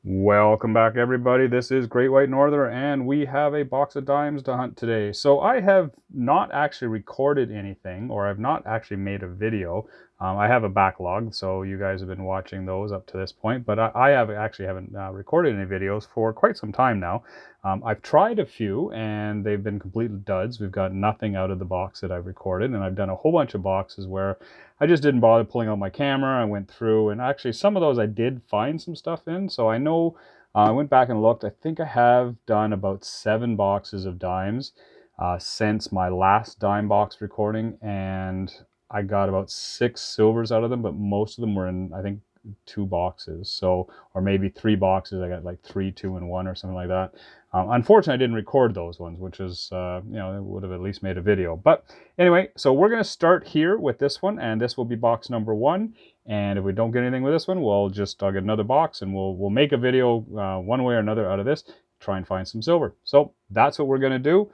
Welcome back, everybody. This is Great White Norther, and we have a box of dimes to hunt today. So I have not actually recorded anything, or I've not actually made a video. I have a backlog, so you guys have been watching those up to this point, but I haven't recorded any videos for quite some time now. I've tried a few, and they've been complete duds. We've got nothing out of the box that I've recorded, and I've done a whole bunch of boxes where I just didn't bother pulling out my camera. I went through, and actually some of those I did find some stuff in. So I know I went back and looked. I think I have done about 7 boxes of dimes since my last dime box recording, and I got about 6 silvers out of them, but most of them were in, I think, 2 boxes. So, or maybe 3 boxes. I got like 3, 2, and 1 or something like that. Unfortunately, I didn't record those ones, which is, it would have at least made a video. But anyway, so we're going to start here with this one, and this will be box number 1. And if we don't get anything with this one, I'll get another box, and we'll make a video one way or another out of this, try and find some silver. So that's what we're going to do.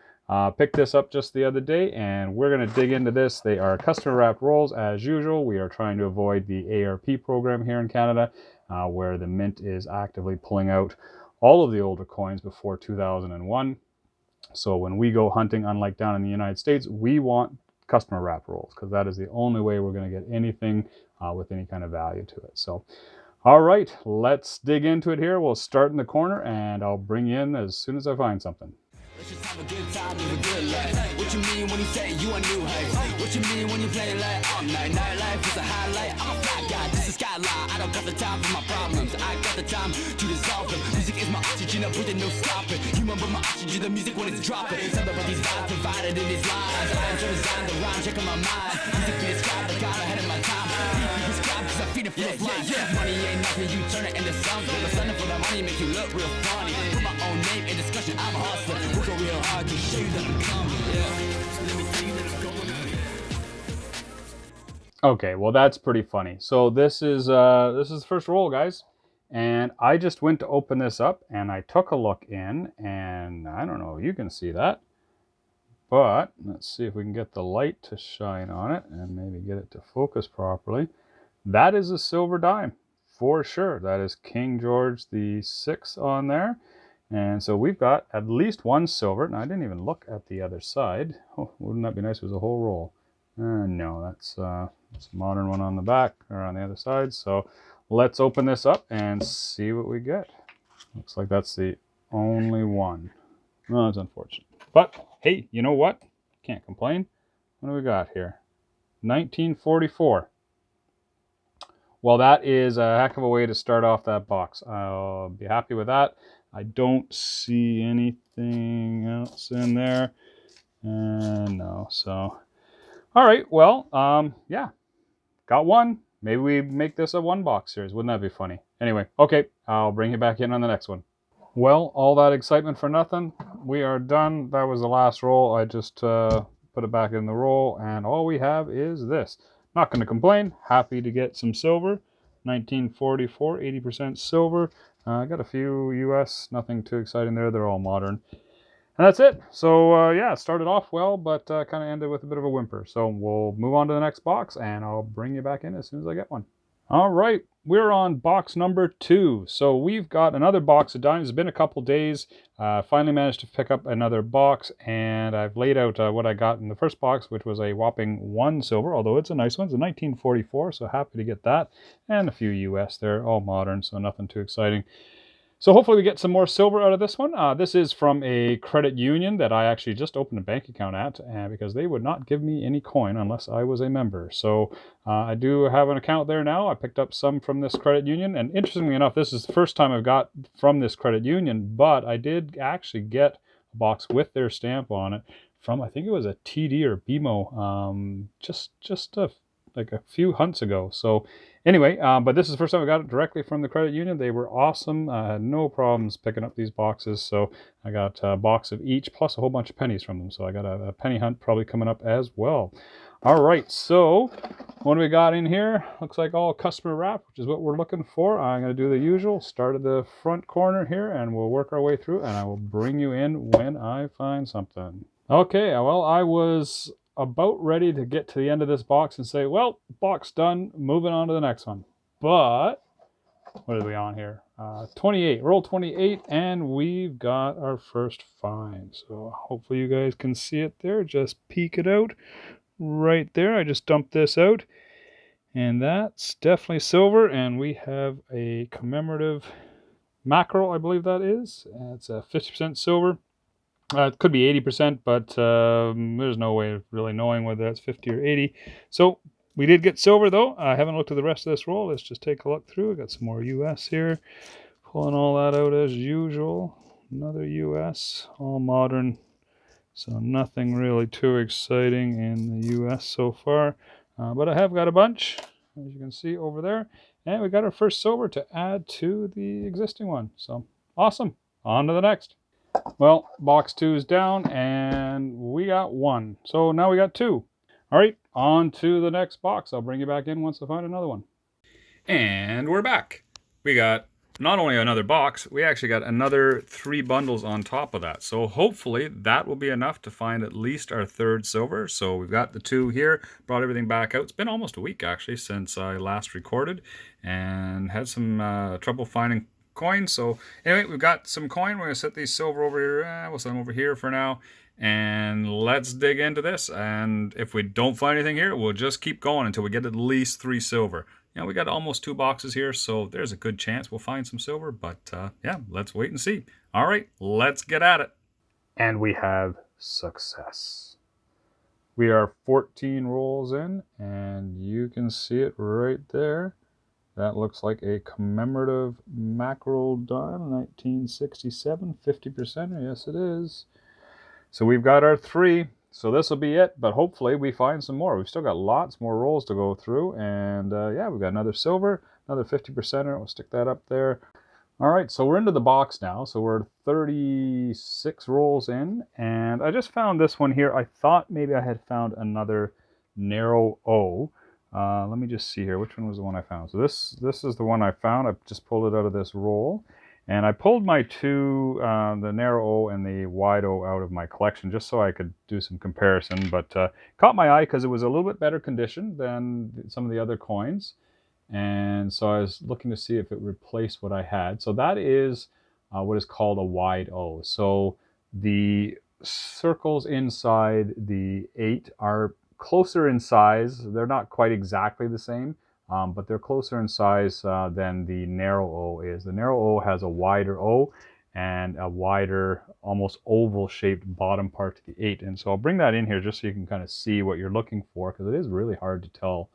Picked this up just the other day, and we're going to dig into this. They are customer wrapped rolls as usual. We are trying to avoid the ARP program here in Canada, where the mint is actively pulling out all of the older coins before 2001. So when we go hunting, unlike down in the United States, we want customer wrap rolls, because that is the only way we're going to get anything with any kind of value to it. So, all right, let's dig into it here. We'll start in the corner, and I'll bring you in as soon as I find something. Let's just have a good time, live a good life. What you mean when you say you a new heights? What you mean when you play like all night? Nightlife is a highlight. I'm a fly guy, this is skyline. I don't got the time for my problems. I got the time to dissolve them. Music is my oxygen, I'm breathing, no stopping. Human but my oxygen, the music when it's dropping. Tell me about these vibes provided in these lines. I'm so designed to rhyme, checking my mind. Music be described, I got ahead of my time. Beat be prescribed, cause I feed it for the fly. Money ain't nothing, you turn it into something. I'm selling for the money, make you look real funny. Put my own name in discussion, I'm a hustler. Real hard to show you that I'm coming. So let me tell you that it's going on. Okay, well that's pretty funny. So this is the first roll, guys, and I just went to open this up and I took a look in, and I don't know if you can see that, but let's see if we can get the light to shine on it and maybe get it to focus properly. That is a silver dime for sure. That is King George the VI on there. And so we've got at least 1 silver. Now, I didn't even look at the other side. Oh, wouldn't that be nice if it was a whole roll? No, that's a modern one on the back, or on the other side. So let's open this up and see what we get. Looks like that's the only one. Well, that's unfortunate. But, hey, you know what? Can't complain. What do we got here? 1944. Well, that is a heck of a way to start off that box. I'll be happy with that. I don't see anything else in there. No, so. All right, well, yeah. Got one. Maybe we make this a 1 box series. Wouldn't that be funny? Anyway, okay, I'll bring you back in on the next one. Well, all that excitement for nothing. We are done. That was the last roll. I just put it back in the roll, and all we have is this. Not going to complain. Happy to get some silver. 1944, 80% silver. I got a few US, nothing too exciting there. They're all modern. And that's it. So, yeah, it started off well, but kind of ended with a bit of a whimper. So we'll move on to the next box, and I'll bring you back in as soon as I get one. All right, we're on box number 2. So we've got another box of dimes. It's been a couple days. Finally managed to pick up another box, and I've laid out what I got in the first box, which was a whopping 1 silver, although it's a nice one. It's a 1944, so happy to get that. And a few US there, all modern, so nothing too exciting. So hopefully we get some more silver out of this one. This is from a credit union that I actually just opened a bank account at, because they would not give me any coin unless I was a member. So I do have an account there now. I picked up some from this credit union, and interestingly enough, this is the first time I've got from this credit union, but I did actually get a box with their stamp on it from, I think it was a TD or BMO, like a few hunts ago. So anyway, but this is the first time I got it directly from the credit union. They were awesome. I had no problems picking up these boxes. So I got a box of each plus a whole bunch of pennies from them. So I got a penny hunt probably coming up as well. All right, so what do we got in here? Looks like all customer wrap, which is what we're looking for. I'm going to do the usual. Start at the front corner here, and we'll work our way through, and I will bring you in when I find something. Okay, well, I was about ready to get to the end of this box and say, well, box done, moving on to the next one. But What are we on here? 28. Roll 28, and we've got our first find. So hopefully you guys can see it there. Just peek it out right there. I just dumped this out, and that's definitely silver. And we have a commemorative mackerel, I believe that is. It's a 50% silver. It could be 80%, but there's no way of really knowing whether that's 50 or 80. So we did get silver, though. I haven't looked at the rest of this roll. Let's just take a look through. We got some more US here. Pulling all that out as usual. Another US, all modern. So nothing really too exciting in the US so far. But I have got a bunch, as you can see over there. And we got our first silver to add to the existing one. So awesome. On to the next. Well, box 2 is down, and we got 1. So now we got 2. All right, on to the next box. I'll bring you back in once I find another one. And we're back. We got not only another box, we actually got another 3 bundles on top of that. So hopefully that will be enough to find at least our third silver. So we've got the 2 here, brought everything back out. It's been almost a week, actually, since I last recorded, and had some trouble finding coin. So anyway, we've got some coin. We're gonna set these silver over here. We'll set them over here for now, and let's dig into this. And if we don't find anything here, we'll just keep going until we get at least 3 silver. You know, we got almost 2 boxes here, so there's a good chance we'll find some silver. But yeah, let's wait and see. All right, let's get at it. And we have success. We are 14 rolls in, and you can see it right there. That looks like a commemorative mackerel dime, 1967, 50%. Yes, it is. So we've got our 3. So this will be it, but hopefully we find some more. We've still got lots more rolls to go through, and yeah, we've got another silver, another 50%er. We'll stick that up there. All right, so we're into the box now. So we're 36 rolls in, and I just found this one here. I thought maybe I had found another narrow O. Let me just see here. Which one was the one I found? So this is the one I found. I just pulled it out of this roll. And I pulled my 2, the narrow O and the wide O, out of my collection just so I could do some comparison. But caught my eye because it was a little bit better condition than some of the other coins. And so I was looking to see if it replaced what I had. So that is what is called a wide O. So the circles inside the 8 are closer in size. They're not quite exactly the same, but they're closer in size than the narrow O is. The narrow O has a wider O and a wider, almost oval shaped bottom part to the 8. And so I'll bring that in here just so you can kind of see what you're looking for, because it is really hard to tell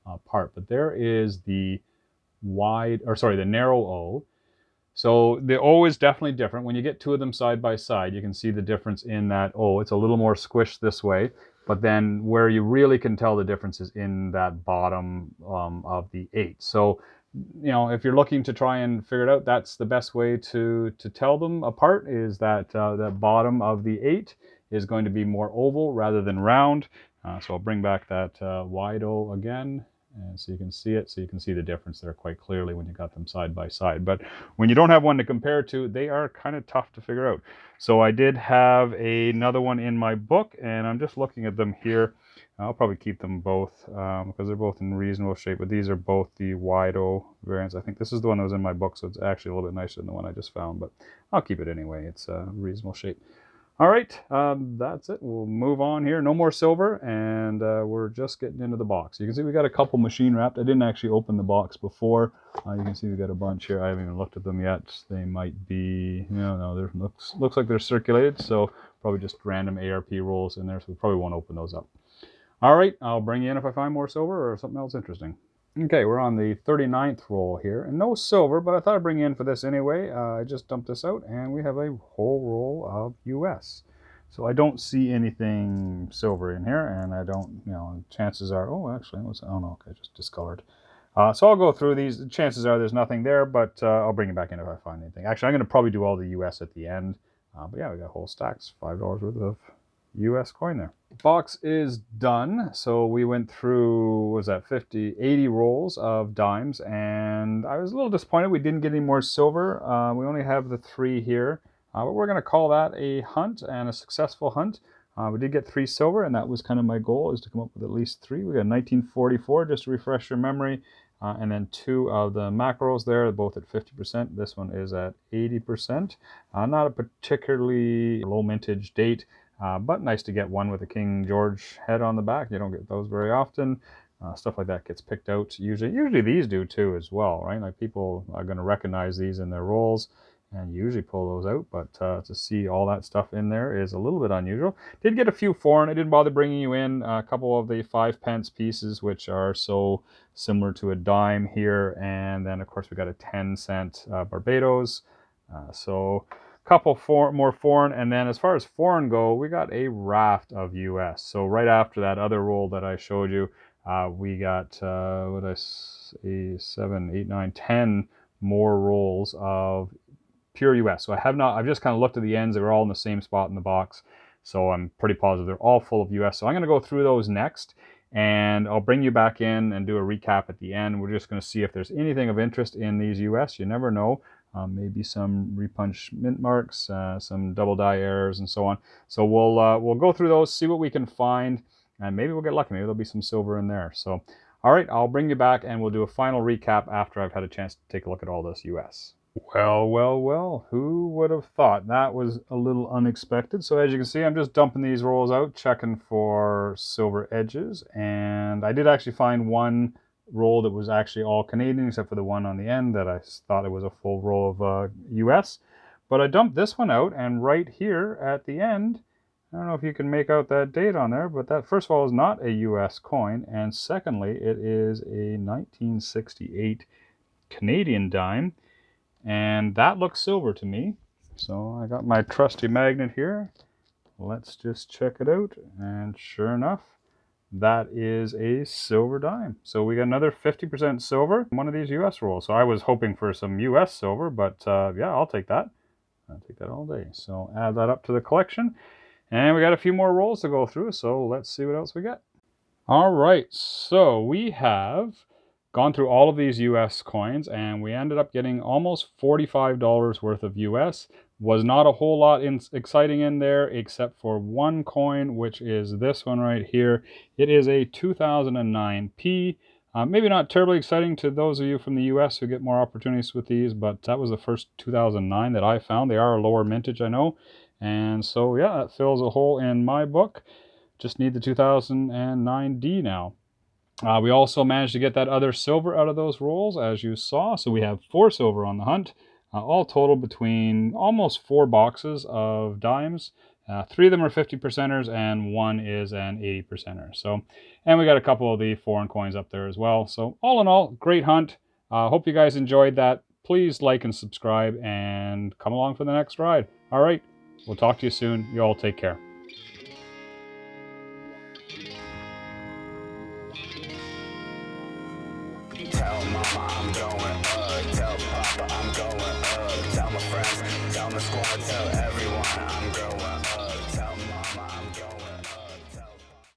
apart. But there is the the narrow O. So the O is definitely different. When you get 2 of them side by side, you can see the difference in that O. It's a little more squished this way, but then where you really can tell the difference is in that bottom of the 8. So, you know, if you're looking to try and figure it out, that's the best way to tell them apart, is that the bottom of the 8 is going to be more oval rather than round. So I'll bring back that wide O again, and so you can see it. So you can see the difference there quite clearly when you got them side by side. But when you don't have one to compare to, they are kind of tough to figure out. So I did have another one in my book, and I'm just looking at them here. I'll probably keep them both because they're both in reasonable shape. But these are both the wide O variants. I think this is the one that was in my book, so it's actually a little bit nicer than the one I just found. But I'll keep it anyway. It's a reasonable shape. All right, that's it. We'll move on here. No more silver, and we're just getting into the box. You can see we got a couple machine wrapped. I didn't actually open the box before. You can see we got a bunch here. I haven't even looked at them yet. They might be, no, looks like they're circulated, so probably just random ARP rolls in there, so we probably won't open those up. All right, I'll bring you in if I find more silver or something else interesting. Okay, we're on the 39th roll here, and no silver, but I thought I'd bring you in for this anyway. I just dumped this out, and we have a whole roll of US. So I don't see anything silver in here, and I don't, chances are, oh, actually, no, okay, just discolored. So I'll go through these. Chances are there's nothing there, but I'll bring it back in if I find anything. Actually, I'm going to probably do all the US at the end. But yeah, we got whole stacks, $5 worth of US coin there. Box is done. So we went through, what was that, 80 rolls of dimes, and I was a little disappointed we didn't get any more silver. We only have the 3 here, but we're going to call that a hunt and a successful hunt. We did get 3 silver, and that was kind of my goal, is to come up with at least 3. We got 1944, just to refresh your memory. and then 2 of the macros there, both at 50%. This one is at 80%. Not a particularly low mintage date, but nice to get one with a King George head on the back. You don't get those very often. Stuff like that gets picked out. Usually these do too as well, right? Like people are going to recognize these in their rolls and usually pull those out, but to see all that stuff in there is a little bit unusual. Did get a few foreign. I didn't bother bringing you in a couple of the 5-pence pieces, which are so similar to a dime here, and then of course we got a 10-cent Barbados. So a couple more foreign, and then as far as foreign go, we got a raft of US. So right after that other roll that I showed you, we got what I say, 7, 8, 9, 10 more rolls of pure US. So I've just kind of looked at the ends. They were all in the same spot in the box. So I'm pretty positive they're all full of US. So I'm going to go through those next, and I'll bring you back in and do a recap at the end. We're just going to see if there's anything of interest in these US. You never know. Maybe some repunch mint marks, some double die errors, and so on. So we'll go through those, see what we can find, and maybe we'll get lucky. Maybe there'll be some silver in there. So, all right, I'll bring you back, and we'll do a final recap after I've had a chance to take a look at all this US. Well, who would have thought? That was a little unexpected. So as you can see, I'm just dumping these rolls out, checking for silver edges, and I did actually find one roll that was actually all Canadian, except for the one on the end that I thought it was a full roll of US. But I dumped this one out, and right here at the end, I don't know if you can make out that date on there, but that, first of all, is not a US coin, and secondly, it is a 1968 Canadian dime. And that looks silver to me. So I got my trusty magnet here. Let's just check it out. And sure enough, that is a silver dime. So we got another 50% silver in one of these US rolls. So I was hoping for some US silver, but yeah, I'll take that. I'll take that all day. So add that up to the collection. And we got a few more rolls to go through. So let's see what else we got. All right, so we have gone through all of these US coins, and we ended up getting almost $45 worth of US. Was not a whole lot exciting in there, except for one coin, which is this one right here. It is a 2009 P. Maybe not terribly exciting to those of you from the US who get more opportunities with these, but that was the first 2009 that I found. They are a lower mintage, I know. And so, yeah, that fills a hole in my book. Just need the 2009 D now. We also managed to get that other silver out of those rolls, as you saw. So we have 4 silver on the hunt, all total between almost 4 boxes of dimes. 3 of them are 50%ers, and 1 is an 80%er. So, and we got a couple of the foreign coins up there as well. So all in all, great hunt. Hope you guys enjoyed that. Please like and subscribe, and come along for the next ride. All right, we'll talk to you soon. You all take care. Tell mama I'm going tell papa I'm going tell my friends, tell my squad, tell everyone I'm going